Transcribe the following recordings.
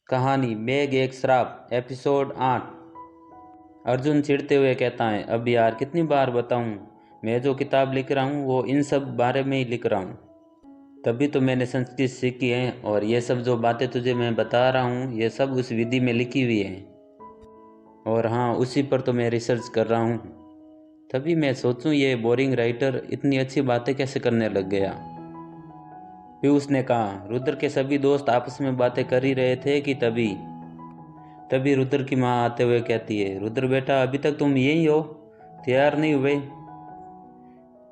कहानी मेघ एक श्राप एपिसोड 8। अर्जुन चिढ़ते हुए कहता है, अब यार कितनी बार बताऊं, मैं जो किताब लिख रहा हूं वो इन सब बारे में ही लिख रहा हूं। तभी तो मैंने संस्कृत सीखी है और ये सब जो बातें तुझे मैं बता रहा हूं ये सब उस विधि में लिखी हुई है। और हाँ, उसी पर तो मैं रिसर्च कर रहा हूं। तभी मैं सोचूं ये बोरिंग राइटर इतनी अच्छी बातें कैसे करने लग गया। पीयूष ने कहा। रुद्र के सभी दोस्त आपस में बातें कर ही रहे थे कि तभी तभी रुद्र की माँ आते हुए कहती है, रुद्र बेटा अभी तक तुम यही हो, तैयार नहीं हुए?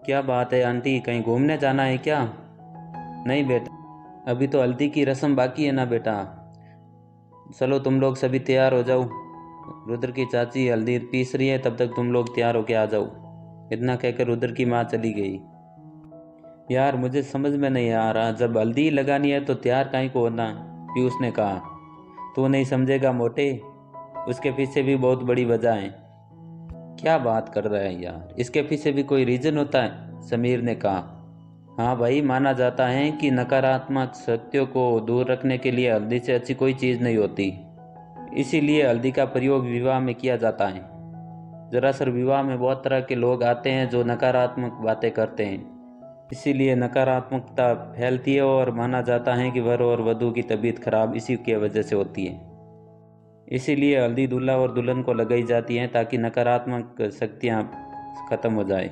क्या बात है आंटी, कहीं घूमने जाना है क्या? नहीं बेटा, अभी तो हल्दी की रस्म बाकी है ना बेटा। चलो तुम लोग सभी तैयार हो जाओ, रुद्र की चाची हल्दी पीस रही है, तब तक तुम लोग तैयार होके आ जाओ। इतना कहकर रुद्र की माँ चली गई। यार मुझे समझ में नहीं आ रहा, जब हल्दी लगानी है तो तैयार काहे को होना? पीयूष ने कहा। तू नहीं समझेगा मोटे, उसके पीछे भी बहुत बड़ी वजह है। क्या बात कर रहा है यार, इसके पीछे भी कोई रीजन होता है? समीर ने कहा। हाँ भाई, माना जाता है कि नकारात्मक शक्तियों को दूर रखने के लिए हल्दी से अच्छी कोई चीज़ नहीं होती। इसीलिए हल्दी का प्रयोग विवाह में किया जाता है। दरअसल विवाह में बहुत तरह के लोग आते हैं जो नकारात्मक बातें करते हैं, इसीलिए नकारात्मकता फैलती है और माना जाता है कि वर और वधू की तबीयत खराब इसी की वजह से होती है। इसीलिए हल्दी दूल्हा और दुल्हन को लगाई जाती है ताकि नकारात्मक शक्तियाँ खत्म हो जाए।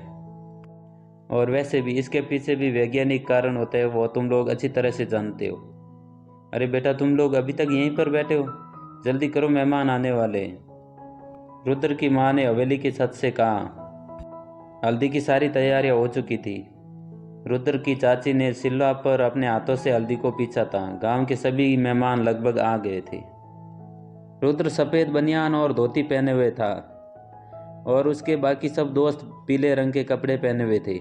और वैसे भी इसके पीछे भी वैज्ञानिक कारण होते हैं, वो तुम लोग अच्छी तरह से जानते हो। अरे बेटा, तुम लोग अभी तक यहीं पर बैठे हो, जल्दी करो, मेहमान आने वाले हैं। रुद्र की माँ ने हवेली की छत से कहा। हल्दी की सारी तैयारियां हो चुकी थी। रुद्र की चाची ने सिल्वा पर अपने हाथों से हल्दी को पीसा था। गांव के सभी मेहमान लगभग आ गए थे। रुद्र सफ़ेद बनियान और धोती पहने हुए था और उसके बाकी सब दोस्त पीले रंग के कपड़े पहने हुए थे।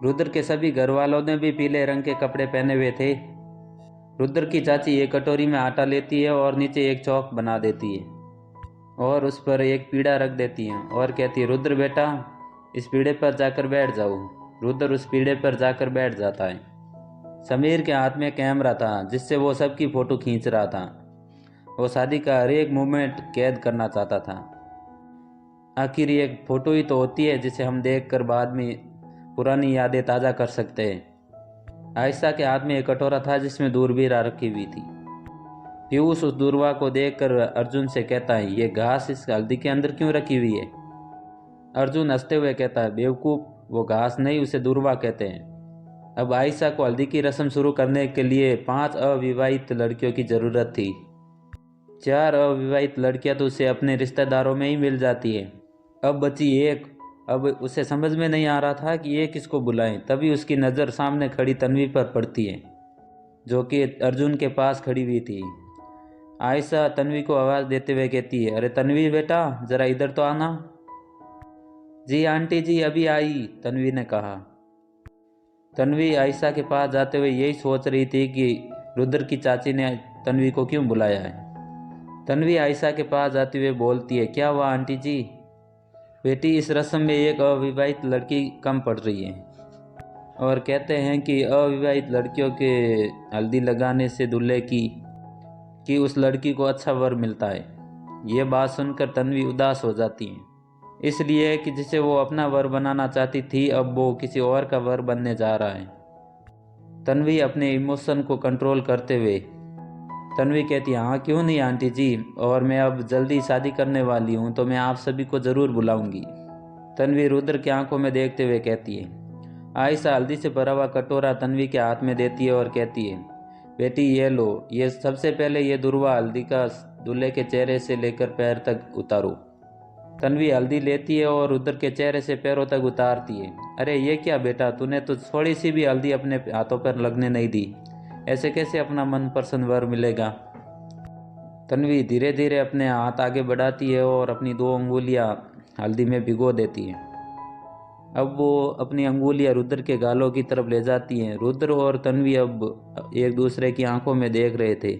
रुद्र के सभी घर वालों ने भी पीले रंग के कपड़े पहने हुए थे। रुद्र की चाची एक कटोरी में आटा लेती है और नीचे एक चौक बना देती है और उस पर एक पीढ़ा रख देती है और कहती है, रुद्र बेटा इस पीढ़े पर जाकर बैठ जाओ। रुद्र उस पीढ़े पर जाकर बैठ जाता है। समीर के हाथ में कैमरा था जिससे वो सबकी फ़ोटो खींच रहा था। वो शादी का हर एक मोमेंट कैद करना चाहता था। आखिर ये एक फ़ोटो ही तो होती है जिसे हम देखकर बाद में पुरानी यादें ताज़ा कर सकते हैं। आयशा के हाथ में एक कटोरा था जिसमें दूरबीन रखी हुई थी। पीयूष उस दूरवा को देखकर अर्जुन से कहता है, ये घास इस हल्दी के अंदर क्यों रखी हुई है? अर्जुन हंसते हुए कहता है, बेवकूफ़, वो घास नहीं उसे दूरवा कहते हैं। अब आयशा को हल्दी की रस्म शुरू करने के लिए 5 अविवाहित लड़कियों की ज़रूरत थी। 4 अविवाहित लड़कियां तो उसे अपने रिश्तेदारों में ही मिल जाती है। अब बची एक। अब उसे समझ में नहीं आ रहा था कि ये किसको बुलाएं। तभी उसकी नज़र सामने खड़ी तन्वी पर पड़ती है, जो कि अर्जुन के पास खड़ी हुई थी। आयशा तन्वी को आवाज़ देते हुए कहती है, अरे तन्वी बेटा, ज़रा इधर तो आना। जी आंटी जी, अभी आई, तन्वी ने कहा। तन्वी आयशा के पास जाते हुए यही सोच रही थी कि रुद्र की चाची ने तन्वी को क्यों बुलाया है। तन्वी आयशा के पास जाते हुए बोलती है, क्या हुआ आंटी जी? बेटी, इस रस्म में एक अविवाहित लड़की कम पड़ रही है और कहते हैं कि अविवाहित लड़कियों के हल्दी लगाने से दूल्हे की उस लड़की को अच्छा वर मिलता है। ये बात सुनकर तन्वी उदास हो जाती है, इसलिए कि जिसे वो अपना वर बनाना चाहती थी अब वो किसी और का वर बनने जा रहा है। तन्वी अपने इमोशन को कंट्रोल करते हुए तन्वी कहती है, हाँ क्यों नहीं आंटी जी, और मैं अब जल्दी शादी करने वाली हूँ तो मैं आप सभी को ज़रूर बुलाऊंगी। तन्वी रुद्र की आंखों में देखते हुए कहती है। आयशा हल्दी से भरा हुआ कटोरा तन्वी के हाथ में देती है और कहती है, बेटी ये लो, ये सबसे पहले ये दुर्वा हल्दी का दूल्हे के चेहरे से लेकर पैर तक उतारो। तन्वी हल्दी लेती है और रुद्र के चेहरे से पैरों तक उतारती है। अरे ये क्या बेटा, तूने तो थोड़ी सी भी हल्दी अपने हाथों पर लगने नहीं दी, ऐसे कैसे अपना मनपसंद वर मिलेगा? तन्वी धीरे धीरे अपने हाथ आगे बढ़ाती है और अपनी 2 अंगुलियां हल्दी में भिगो देती है। अब वो अपनी अंगुलियां रुद्र के गालों की तरफ ले जाती हैं। रुद्र और तन्वी अब एक दूसरे की आंखों में देख रहे थे।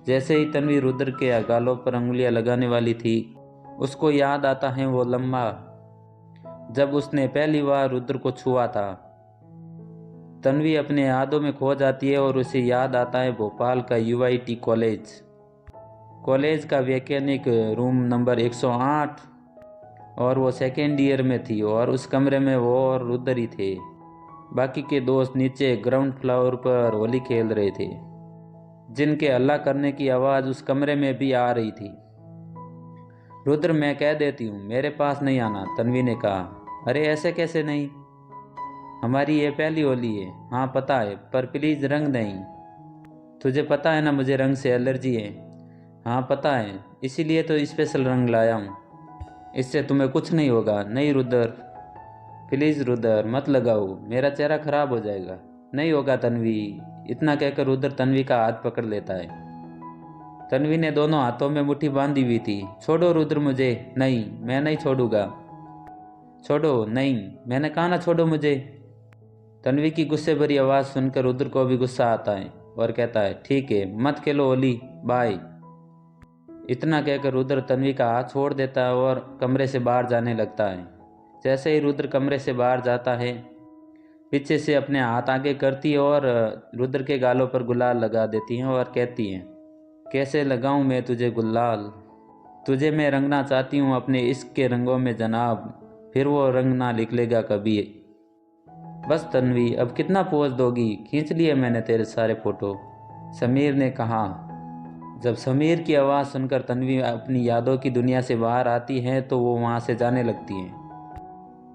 जैसे ही तन्वी रुद्र के गालों पर अंगुलियां लगाने वाली थी, उसको याद आता है वो लम्हा जब उसने पहली बार रुद्र को छुआ था। तन्वी अपने यादों में खो जाती है और उसे याद आता है भोपाल का यूआईटी कॉलेज। कॉलेज का वैज्ञानिक रूम नंबर 108, और वो सेकेंड ईयर में थी और उस कमरे में वो और रुद्र ही थे। बाकी के दोस्त नीचे ग्राउंड फ्लोर पर होली खेल रहे थे, जिनके हल्ला करने की आवाज़ उस कमरे में भी आ रही थी। रुद्र, मैं कह देती हूँ, मेरे पास नहीं आना, तन्वी ने कहा। अरे ऐसे कैसे नहीं, हमारी ये पहली होली है। हाँ पता है, पर प्लीज़ रंग नहीं। तुझे पता है ना मुझे रंग से एलर्जी है। हाँ पता है, इसीलिए तो स्पेशल रंग लाया हूँ। इससे तुम्हें कुछ नहीं होगा। नहीं रुद्र, प्लीज़ रुद्र मत लगाओ, मेरा चेहरा खराब हो जाएगा। नहीं होगा तन्वी। इतना कहकर रुद्र तन्वी का हाथ पकड़ लेता है। तन्वी ने दोनों हाथों में मुट्ठी बांधी हुई थी। छोड़ो रुद्र मुझे। नहीं, मैं नहीं छोड़ूंगा। छोड़ो। नहीं, मैंने कहा ना छोड़ो मुझे। तन्वी की गुस्से भरी आवाज़ सुनकर रुद्र को भी गुस्सा आता है और कहता है, ठीक है, मत खेलो होली, बाय। इतना कहकर रुद्र तन्वी का हाथ छोड़ देता है और कमरे से बाहर जाने लगता है। जैसे ही रुद्र कमरे से बाहर जाता है, पीछे से अपने हाथ आगे करती है और रुद्र के गालों पर गुलाल लगा देती है और कहती है, कैसे लगाऊं मैं तुझे गुलाल? तुझे मैं रंगना चाहती हूँ अपने इश्क के रंगों में जनाब, फिर वो रंग ना निकलेगा कभी। बस तन्वी, अब कितना पोज दोगी? खींच लिए मैंने तेरे सारे फोटो, समीर ने कहा। जब समीर की आवाज़ सुनकर तन्वी अपनी यादों की दुनिया से बाहर आती है तो वो वहाँ से जाने लगती है।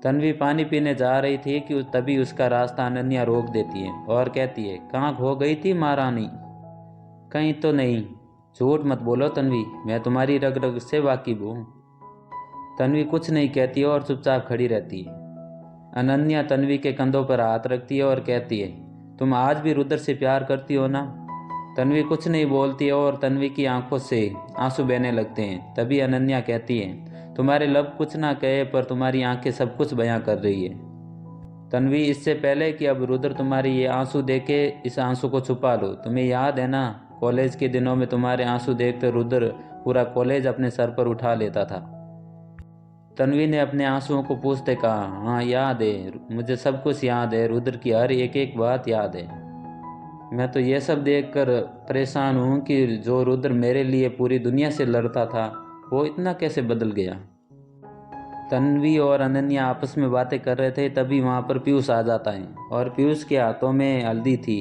तन्वी पानी पीने जा रही थी कि तभी उसका रास्ता अनन्या रोक देती है और कहती है, कहाँ खो गई थी महारानी? कहीं तो नहीं। झूठ मत बोलो तन्वी, मैं तुम्हारी रग रग से वाकिफ हूँ। तन्वी कुछ नहीं कहती और चुपचाप खड़ी रहती है। अनन्या तन्वी के कंधों पर हाथ रखती है और कहती है, तुम आज भी रुद्र से प्यार करती हो ना? तन्वी कुछ नहीं बोलती है और तन्वी की आंखों से आंसू बहने लगते हैं। तभी अनन्या कहती है, तुम्हारे लब कुछ ना कहे पर तुम्हारी आंखें सब कुछ बयां कर रही है। तन्वी, इससे पहले कि अब रुद्र तुम्हारे ये आंसू देखे, इस आंसू को छुपा लो। तुम्हें याद है ना, कॉलेज के दिनों में तुम्हारे आंसू देखकर रुद्र पूरा कॉलेज अपने सर पर उठा लेता था। तन्वी ने अपने आंसुओं को पूछते कहा, हाँ याद है, मुझे सब कुछ याद है, रुद्र की हर एक एक बात याद है। मैं तो ये सब देखकर परेशान हूँ कि जो रुद्र मेरे लिए पूरी दुनिया से लड़ता था, वो इतना कैसे बदल गया। तन्वी और अनन्या आपस में बातें कर रहे थे, तभी वहाँ पर पीयूष आ जाता है और पीयूष के हाथों में हल्दी थी।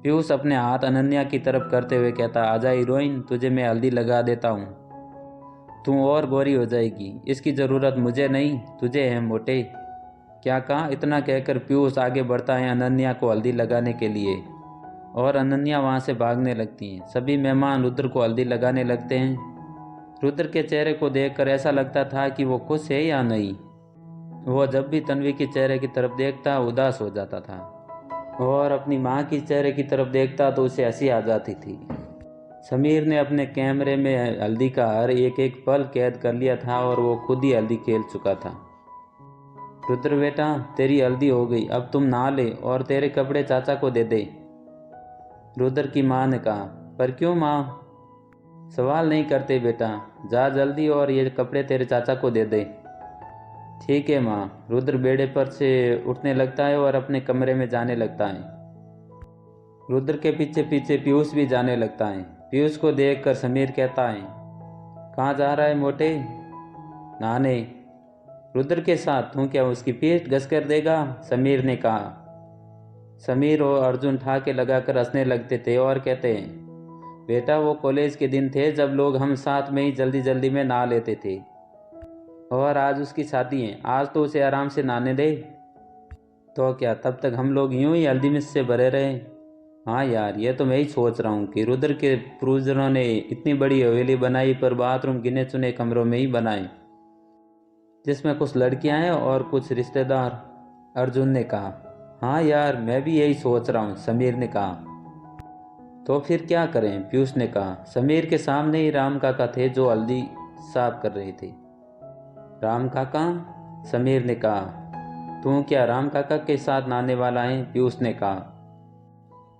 पीयूष अपने हाथ अनन्या की तरफ करते हुए कहता, आजा हीरोइन, तुझे मैं हल्दी लगा देता हूँ, तू और गोरी हो जाएगी। इसकी ज़रूरत मुझे नहीं, तुझे है मोटे। क्या कहा? इतना कहकर पीयूष आगे बढ़ता है अनन्या को हल्दी लगाने के लिए और अनन्या वहाँ से भागने लगती हैं। सभी मेहमान रुद्र को हल्दी लगाने लगते हैं। रुद्र के चेहरे को देखकर ऐसा लगता था कि वो खुश है या नहीं। वो जब भी तन्वी के चेहरे की तरफ देखता उदास हो जाता था और अपनी माँ की चेहरे की तरफ देखता तो उसे हंसी आ जाती थी। समीर ने अपने कैमरे में हल्दी का हर एक एक पल कैद कर लिया था और वो खुद ही हल्दी खेल चुका था। रुद्र बेटा, तेरी हल्दी हो गई, अब तुम नहा ले और तेरे कपड़े चाचा को दे दे, रुद्र की माँ ने कहा। पर क्यों माँ? सवाल नहीं करते बेटा, जा जल्दी और ये कपड़े तेरे चाचा को दे दे। ठीक है माँ। रुद्र बेड़े पर से उठने लगता है और अपने कमरे में जाने लगता है। रुद्र के पीछे पीछे पीयूष भी जाने लगता है। पीयूष को देखकर समीर कहता है, कहाँ जा रहा है मोटे? नहाने। रुद्र के साथ? तू क्या उसकी पीठ घस कर देगा? समीर ने कहा। समीर और अर्जुन ठाके लगाकर हंसने लगते थे और कहते हैं, बेटा वो कॉलेज के दिन थे जब लोग हम साथ में ही जल्दी जल्दी में नहा लेते थे, और आज उसकी शादी है, आज तो उसे आराम से नहाने दे। तो क्या तब तक हम लोग यूं ही हल्दी मिस से भरे रहे? हाँ यार, ये तो मैं ही सोच रहा हूँ कि रुद्र के पूर्वजों ने इतनी बड़ी हवेली बनाई पर बाथरूम गिने चुने कमरों में ही बनाए, जिसमें कुछ लड़कियां हैं और कुछ रिश्तेदार। अर्जुन ने कहा। हाँ यार, मैं भी यही सोच रहा हूँ, समीर ने कहा। तो फिर क्या करें? पीयूष ने कहा। समीर के सामने ही राम काका थे जो हल्दी साफ कर रहे थे। राम काका? समीर ने कहा। तू क्या राम काका के साथ नहाने वाला है? पीयूष ने कहा।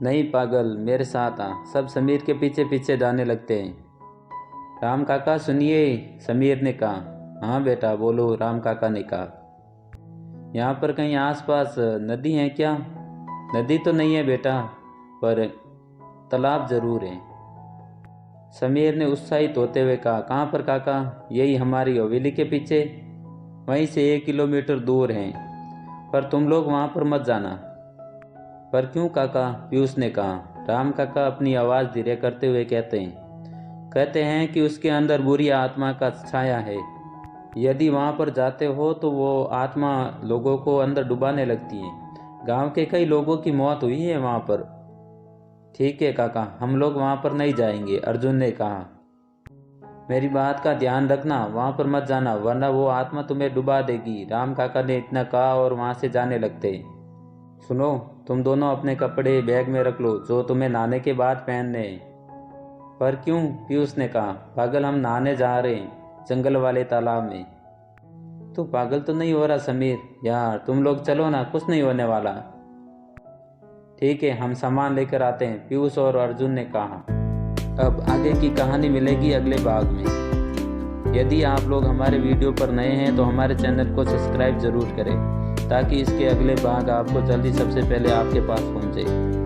नहीं पागल, मेरे साथ आ। सब समीर के पीछे पीछे जाने लगते हैं। राम काका सुनिए, समीर ने कहा। हाँ बेटा बोलो, राम काका ने कहा। यहाँ पर कहीं आसपास नदी है क्या? नदी तो नहीं है बेटा, पर तालाब जरूर है। समीर ने उत्साहित होते हुए कहा। कहाँ पर काका? यही हमारी हवेली के पीछे, वहीं से 1 किलोमीटर दूर हैं, पर तुम लोग वहाँ पर मत जाना। पर क्यों काका? पीयूष ने कहा। राम काका अपनी आवाज़ धीरे करते हुए कहते हैं कि उसके अंदर बुरी आत्मा का छाया है। यदि वहाँ पर जाते हो तो वो आत्मा लोगों को अंदर डुबाने लगती है। गांव के कई लोगों की मौत हुई है वहाँ पर। ठीक है काका, हम लोग वहाँ पर नहीं जाएंगे, अर्जुन ने कहा। मेरी बात का ध्यान रखना, वहाँ पर मत जाना, वरना वो आत्मा तुम्हें डुबा देगी, राम काका ने इतना कहा और वहाँ से जाने लगते। सुनो, तुम दोनों अपने कपड़े बैग में रख लो, जो तुम्हें नहाने के बाद पहनने हैं। पर क्यों? पीयूष ने कहा। पागल, हम नहाने जा रहे हैं जंगल वाले तालाब में। तू पागल तो नहीं हो रहा समीर? यार तुम लोग चलो ना, कुछ नहीं होने वाला। ठीक है, हम सामान लेकर आते हैं, पीयूष और अर्जुन ने कहा। अब आगे की कहानी मिलेगी अगले भाग में। यदि आप लोग हमारे वीडियो पर नए हैं तो हमारे चैनल को सब्सक्राइब ज़रूर करें, ताकि इसके अगले भाग आपको जल्दी सबसे पहले आपके पास पहुँचे।